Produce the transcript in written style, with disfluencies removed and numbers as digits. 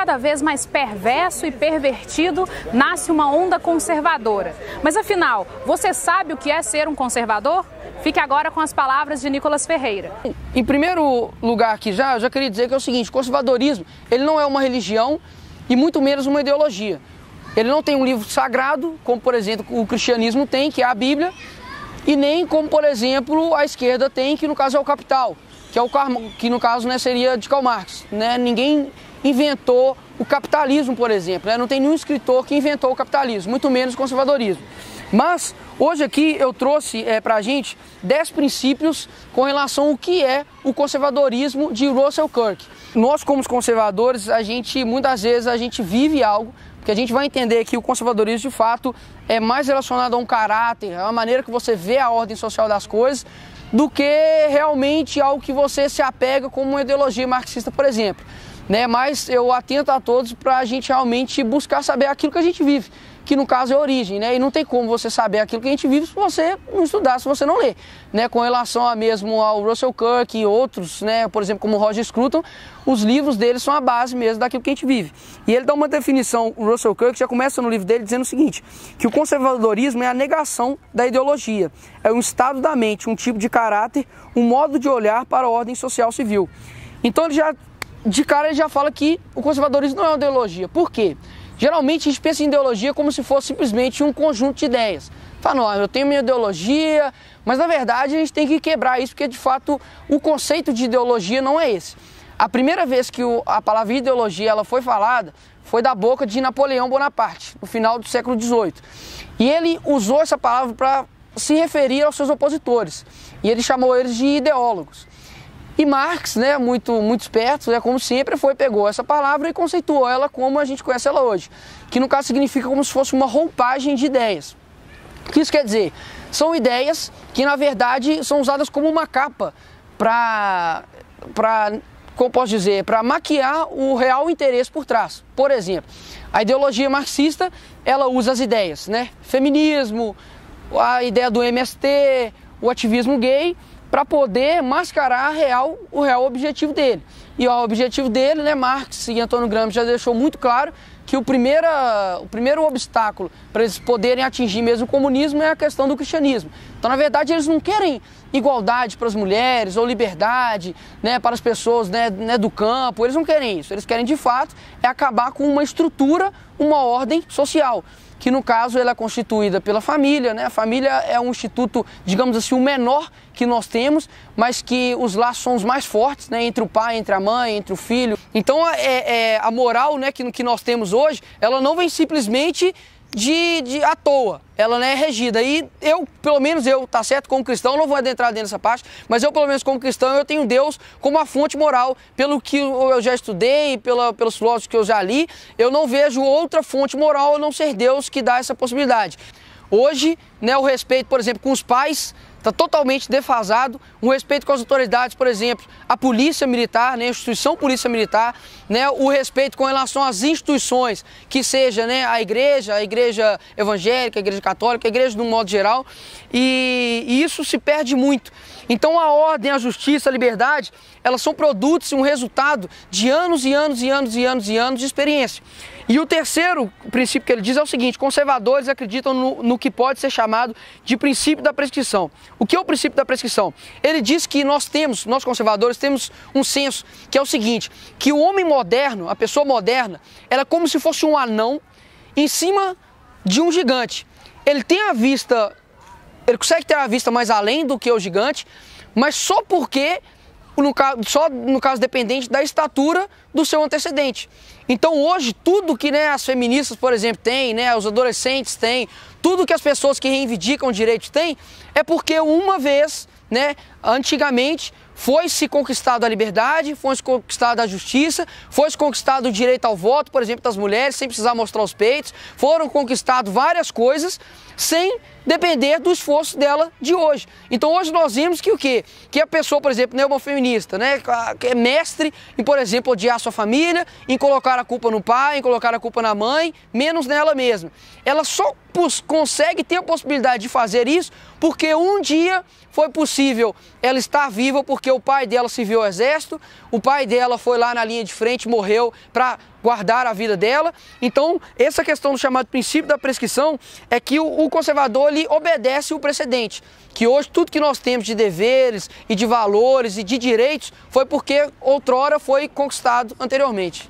cada vez mais perverso e pervertido, nasce uma onda conservadora. Mas afinal, você sabe o que é ser um conservador? Fique agora com as palavras de Nicolas Ferreira. Em primeiro lugar aqui eu já queria dizer que é o seguinte: o conservadorismo, ele não é uma religião e muito menos uma ideologia. Ele não tem um livro sagrado, como por exemplo o cristianismo tem, que é a Bíblia, e nem como por exemplo a esquerda tem, que no caso é o Capital, que no caso, né, seria de Karl Marx, né? Ninguém inventou o capitalismo, por exemplo, né? Não tem nenhum escritor que inventou o capitalismo, muito menos o conservadorismo. Mas hoje aqui eu trouxe para a gente 10 princípios com relação ao que é o conservadorismo de Russell Kirk. Nós, como conservadores, muitas vezes a gente vive algo, porque a gente vai entender que o conservadorismo de fato é mais relacionado a um caráter, a uma maneira que você vê a ordem social das coisas, do que realmente algo que você se apega como uma ideologia marxista, por exemplo. Mas eu atento a todos para a gente realmente buscar saber aquilo que a gente vive, que no caso é a origem, e não tem como você saber aquilo que a gente vive se você não estudar, se você não ler. Com relação a mesmo ao Russell Kirk e outros, por exemplo, como o Roger Scruton, os livros deles são a base mesmo daquilo que a gente vive. E ele dá uma definição, o Russell Kirk já começa no livro dele dizendo o seguinte, que o conservadorismo é a negação da ideologia, é um estado da mente, um tipo de caráter, um modo de olhar para a ordem social civil. Então de cara ele já fala que o conservadorismo não é uma ideologia. Por quê? Geralmente a gente pensa em ideologia como se fosse simplesmente um conjunto de ideias. Fala, não, eu tenho minha ideologia, mas na verdade a gente tem que quebrar isso, porque de fato o conceito de ideologia não é esse. A primeira vez que a palavra ideologia ela foi falada foi da boca de Napoleão Bonaparte, no final do século XVIII. E ele usou essa palavra para se referir aos seus opositores, e ele chamou eles de ideólogos. E Marx, muito esperto, como sempre, pegou essa palavra e conceituou ela como a gente conhece ela hoje, que no caso significa como se fosse uma roupagem de ideias. O que isso quer dizer? São ideias que na verdade são usadas como uma capa como posso dizer, para maquiar o real interesse por trás. Por exemplo, a ideologia marxista, ela usa as ideias, feminismo, a ideia do MST, o ativismo gay, para poder mascarar o real objetivo dele. E o objetivo dele, Marx e Antônio Gramsci já deixou muito claro que o primeiro obstáculo para eles poderem atingir mesmo o comunismo é a questão do cristianismo. Então, na verdade, eles não querem igualdade para as mulheres ou liberdade para as pessoas do campo, eles não querem isso. Eles querem, de fato, acabar com uma estrutura, uma ordem social, que no caso ela é constituída pela família, A família é um instituto, digamos assim, o menor que nós temos, mas que os laços são os mais fortes, entre o pai, entre a mãe, entre o filho. Então a moral que nós temos hoje, ela não vem simplesmente à toa, ela é regida. E pelo menos eu, tá certo, como cristão, não vou adentrar dentro dessa parte, mas eu, pelo menos como cristão, eu tenho Deus como a fonte moral. Pelo que eu já estudei, pelos filósofos que eu já li, eu não vejo outra fonte moral a não ser Deus que dá essa possibilidade. Hoje, o respeito, por exemplo, com os pais está totalmente defasado, o respeito com as autoridades, por exemplo, a polícia militar, a instituição polícia militar, o respeito com relação às instituições, que seja a igreja evangélica, a igreja católica, a igreja de um modo geral, e isso se perde muito. Então a ordem, a justiça, a liberdade, elas são produtos e um resultado de anos e anos e anos e anos e anos de experiência. E o terceiro princípio que ele diz é o seguinte: conservadores acreditam no que pode ser chamado de princípio da prescrição. O que é o princípio da prescrição? Ele diz que nós conservadores temos um senso que é o seguinte, que o homem moderno, a pessoa moderna, ela é como se fosse um anão em cima de um gigante. Ele consegue ter a vista mais além do que o gigante, mas só porque, no caso dependente da estatura do seu antecedente. Então hoje tudo que as feministas, por exemplo, têm, os adolescentes têm, tudo que as pessoas que reivindicam direitos têm, é porque uma vez, antigamente, foi-se conquistado a liberdade, foi-se conquistada a justiça, foi-se conquistado o direito ao voto, por exemplo, das mulheres, sem precisar mostrar os peitos, foram conquistadas várias coisas sem depender do esforço dela de hoje. Então hoje nós vimos que o quê? Que a pessoa, por exemplo, uma feminista, que é mestre em, por exemplo, odiar a sua família, em colocar a culpa no pai, em colocar a culpa na mãe, menos nela mesma. Ela só consegue ter a possibilidade de fazer isso porque um dia foi possível ela estar viva porque o pai dela serviu ao exército, o pai dela foi lá na linha de frente, morreu para guardar a vida dela. Então, essa questão do chamado princípio da prescrição é que o conservador ele obedece o precedente, que hoje tudo que nós temos de deveres e de valores e de direitos foi porque outrora foi conquistado anteriormente.